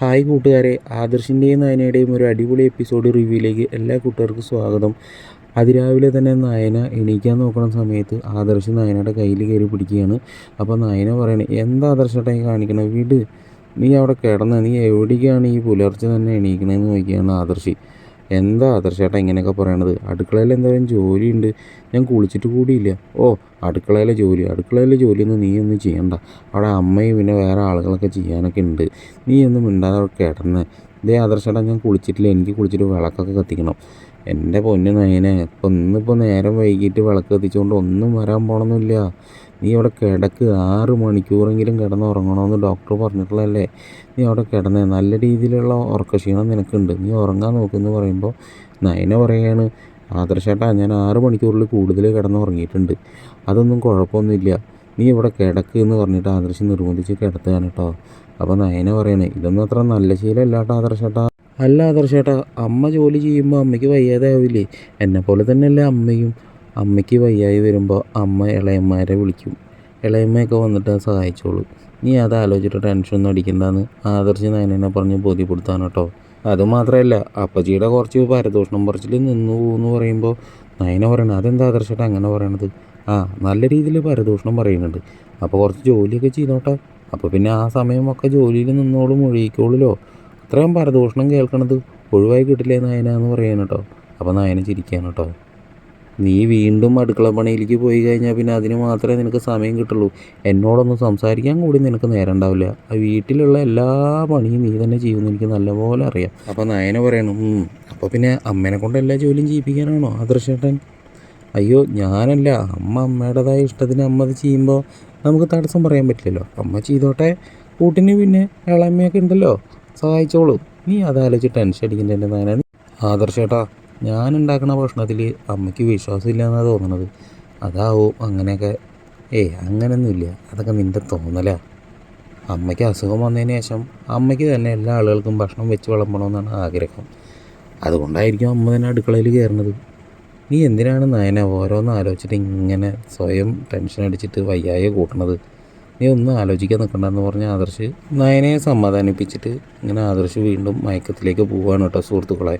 Hi കൂട്ടുകാരെ, ആദർശിൻ്റെയും നയനയുടെയും ഒരു അടിപൊളി എപ്പിസോഡ് റിവ്യൂയിലേക്ക് എല്ലാ കൂട്ടുകാർക്കും സ്വാഗതം. അതിരാവിലെ തന്നെ നയന എണീക്കാൻ നോക്കുന്ന സമയത്ത് ആദർശ് നയനയുടെ കയ്യിൽ കയറി പിടിക്കുകയാണ്. അപ്പോൾ നയന പറയണേ, എന്താ ആദർശേട്ടായി കാണിക്കണത്, വീട് നീ അവിടെ കിടന്ന് നീ എവിടേക്കാണ് ഈ പുലർച്ചെ തന്നെ എണീക്കണതെന്ന് നോക്കിയാണ് ആദർശ്. എന്താ ആദർശേട്ടാ ഇങ്ങനെയൊക്കെ പറയണത്, അടുക്കളയിൽ എന്തായാലും ജോലിയുണ്ട്, ഞാൻ കുളിച്ചിട്ട് കൂടിയില്ല. ഓ, അടുക്കളയിലെ ജോലിയൊന്നും നീ ഒന്നും ചെയ്യണ്ട, അവിടെ അമ്മയും പിന്നെ വേറെ ആളുകളൊക്കെ ചെയ്യാനൊക്കെ ഉണ്ട്, നീ ഒന്നും മിണ്ടാതെ അവിടെ കിടന്ന്. ഇതേ ആദർശേട്ടാ, ഞാൻ കുളിച്ചിട്ടില്ല, എനിക്ക് കുളിച്ചിട്ട് വിളക്കൊക്കെ കത്തിക്കണം. എൻ്റെ പൊന്നു നയനെ, ഇന്നിപ്പോൾ നേരം വൈകിട്ട് വിളക്ക് കത്തിച്ചുകൊണ്ട് ഒന്നും വരാൻ പോകണമെന്നില്ല. നീ അവിടെ കിടക്ക്, 6 മണിക്കൂറെങ്കിലും കിടന്നുറങ്ങണമെന്ന് ഡോക്ടർ പറഞ്ഞിട്ടുള്ളതല്ലേ. നീ അവിടെ കിടന്നേ, നല്ല രീതിയിലുള്ള ഉറക്കക്ഷീണം നിനക്കുണ്ട്, നീ ഉറങ്ങാൻ നോക്കുമെന്ന് പറയുമ്പോൾ നയന പറയുകയാണ്, ആദർശേട്ടാ ഞാൻ 6 മണിക്കൂറിൽ കൂടുതൽ കിടന്നുറങ്ങിയിട്ടുണ്ട്, അതൊന്നും കുഴപ്പമൊന്നുമില്ല, നീ ഇവിടെ കിടക്ക് എന്ന് പറഞ്ഞിട്ട് ആദർശ് നിർബന്ധിച്ച് കിടത്തുകയാണ് കേട്ടോ. അപ്പോൾ നയന പറയണേ, ഇതൊന്നും അത്ര നല്ല ശീലമല്ല കേട്ടോ ആദർശേട്ടാ. അല്ല ആദർശേട്ടാ, അമ്മ ജോലി ചെയ്യുമ്പോൾ അമ്മയ്ക്ക് വയ്യാതെ ആവില്ലേ? എന്നെപ്പോലെ തന്നെയല്ലേ അമ്മയും. അമ്മയ്ക്ക് വയ്യായി വരുമ്പോൾ അമ്മ ഇളയമ്മമാരെ വിളിക്കും, ഇളയമ്മയൊക്കെ വന്നിട്ട് സഹായിച്ചോളൂ. നീ അത് ആലോചിച്ചിട്ട് ടെൻഷനൊന്നും അടിക്കണ്ടെന്ന് ആദർശ് നയനെ പറഞ്ഞ് ബോധ്യപ്പെടുത്താണ് കേട്ടോ. അതുമാത്രമല്ല, അപ്പച്ചിയുടെ കുറച്ച് പരദൂഷണം പറിച്ചിൽ നിന്നു പോകുമെന്ന് പറയുമ്പോൾ നയന പറയണത്, അതെന്താ ആദർശേട്ടാ അങ്ങനെ പറയണത്? നല്ല രീതിയിൽ പരദൂഷണം പറയുന്നുണ്ട്, അപ്പോൾ കുറച്ച് ജോലിയൊക്കെ ചെയ്തോട്ടെ, അപ്പോൾ പിന്നെ ആ സമയമൊക്കെ ജോലിയിൽ നിന്നോളും, ഒഴുകിക്കോളൂല്ലോ. അത്രയും പരദൂഷണം കേൾക്കണത് ഒഴിവായി കിട്ടില്ലേ നയന എന്ന് പറയാൻ കേട്ടോ. അപ്പോൾ നയന ചിരിക്കുകയാണ് കേട്ടോ. നീ വീണ്ടും അടുക്കള പണിയിലേക്ക് പോയി കഴിഞ്ഞാൽ പിന്നെ അതിന് മാത്രമേ നിനക്ക് സമയം കിട്ടുള്ളൂ, എന്നോടൊന്ന് സംസാരിക്കാൻ കൂടി നിനക്ക് നേരം ഉണ്ടാവില്ല. ആ വീട്ടിലുള്ള എല്ലാ പണിയും നീ തന്നെ ചെയ്യുമെന്ന് എനിക്ക് നല്ലപോലെ അറിയാം. അപ്പോൾ നയന പറയണം, അപ്പോൾ പിന്നെ അമ്മേനെ കൊണ്ട് എല്ലാ ജോലിയും ചെയ്യിപ്പിക്കാനാണോ ആദർശേട്ടൻ? അയ്യോ ഞാനല്ല, അമ്മയുടേതായ ഇഷ്ടത്തിന് അമ്മ അത് ചെയ്യുമ്പോൾ നമുക്ക് തടസ്സം പറയാൻ പറ്റില്ലല്ലോ. അമ്മ ചെയ്തോട്ടെ, കൂട്ടിന് പിന്നെ ഇളയമ്മയൊക്കെ ഉണ്ടല്ലോ, സഹായിച്ചോളൂ. നീ അതാലോചിച്ച് ടെൻഷൻ അടിക്കുന്നതിൻ്റെ നയന. ആദർശേട്ടാ, ഞാൻ ഉണ്ടാക്കുന്ന ഭക്ഷണത്തിൽ അമ്മയ്ക്ക് വിശ്വാസമില്ല എന്നാണ് തോന്നണത്, അതാവും അങ്ങനെയൊക്കെ. അങ്ങനെയൊന്നുമില്ല, അതൊക്കെ നിൻ്റെ തോന്നലാ. അമ്മയ്ക്ക് അസുഖം വന്നതിന് ശേഷം അമ്മയ്ക്ക് തന്നെ എല്ലാ ആളുകൾക്കും ഭക്ഷണം വെച്ച് വിളമ്പണമെന്നാണ് ആഗ്രഹം, അതുകൊണ്ടായിരിക്കും അമ്മ തന്നെ അടുക്കളയിൽ കയറുന്നത്. നീ എന്തിനാണ് നയന ഓരോന്ന് ആലോചിച്ചിട്ട് ഇങ്ങനെ സ്വയം ടെൻഷൻ അടിച്ചിട്ട് വയ്യായ കൂട്ടണത്? നീ ഒന്നും ആലോചിക്കാൻ നിൽക്കണ്ടെന്ന് പറഞ്ഞ് ആദർശ് നയനയെ സമാധാനിപ്പിച്ചിട്ട് ഇങ്ങനെ ആദർശ് വീണ്ടും മയക്കത്തിലേക്ക് പോവുകയാണ് കേട്ടോ സുഹൃത്തുക്കളെ.